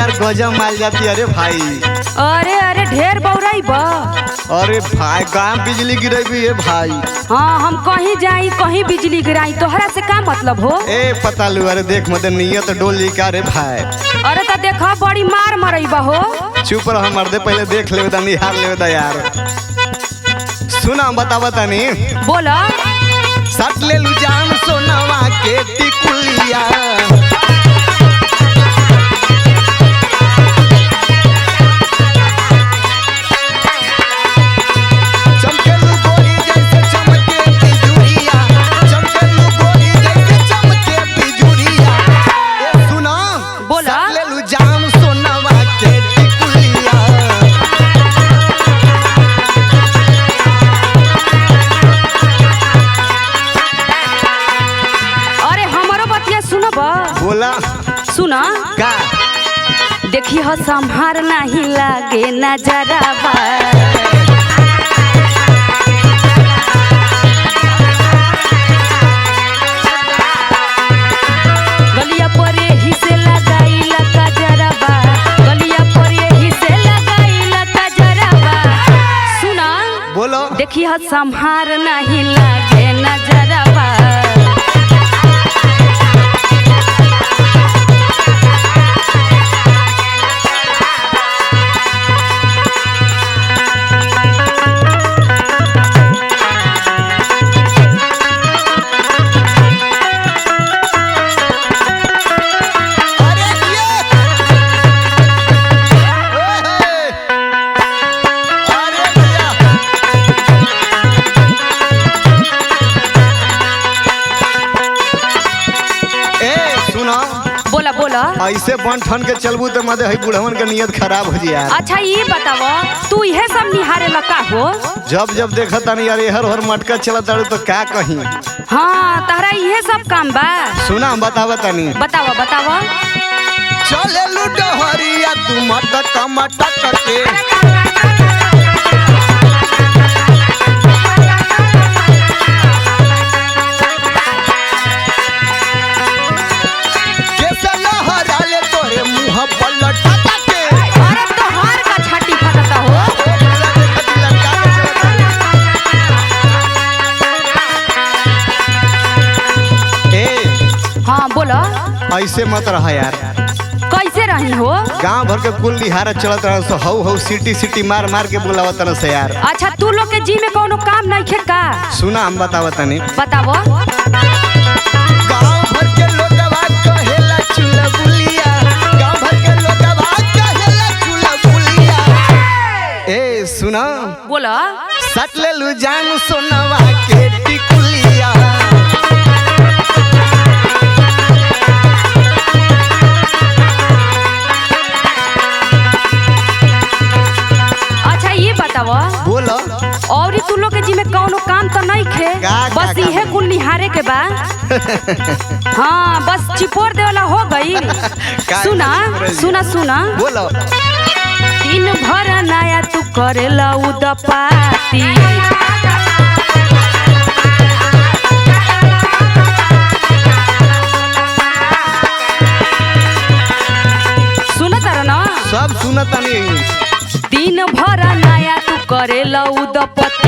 यार गजब माल जाती। अरे भाई अरे अरे ढेर बौराई बा। अरे भाई गाँव बिजली गिरेबी है भाई। हाँ हम कहीं जाई कहीं बिजली गिराई, तोहरा से का मतलब हो? ए पता लू, अरे देख मत नियत डोल का रे भाई। अरे तो देखा बड़ी मार मरई बा हो। चुप रह मर्दे, पहले देख ले निहार ले यार। सुना बतावा तनी। बोला। सट ले लू जान सोनावा के टिकुलिया, सुना का देखी हो संभार नहीं लागे नजरवा, गलिया पर ही से लगाई लगा जरवा, गलिया पर ही से लगाई लगा जरवा। सुना बोलो। देखी हो संभार नहीं लागे नजरवा, ऐसे बन ठन के चलबू तो मदे है बुढ़वन के नियत खराब हो जिया। अच्छा ये बताओ तू यह सब निहारे लगा हो? जब जब देखा तानी यार हर हर मटका चलता तो क्या कहीं। हाँ तारा यह सब काम बा। सुना बतावा तानी। बतावा बतावा। चले लूटो हरिया तू मटका मटक के, ऐसे मत रहा यार। कैसे रही हो? गांव भर के कुल निहारा चलत रहा सो हौ हौ सिटी सिटी मार मार के बुलावत रहा से यार। अच्छा तू लोग के जी में कोनो काम नहीं खे का? सुना हम बतावत तनी। बतावो। गांव भर के लोगवा कहेला चुलबुलिया, गांव भर के लोगवा कहेला चुलबुलिया। ए सुना। बोला। सट ले लू जान सोनवा के टिकुलिया, बोलो। और तू लोग के जी में कौनो काम तो नहीं खे, बस इहे कुल निहारे के बा। हाँ बस चिपोर देवला हो गई। सुना सुना सुना। बोलो। दिन भर नया तू करेला उदपाती, सुना तारा ना? सब सुनता नहीं। दिन भर नया तू करेला उदपत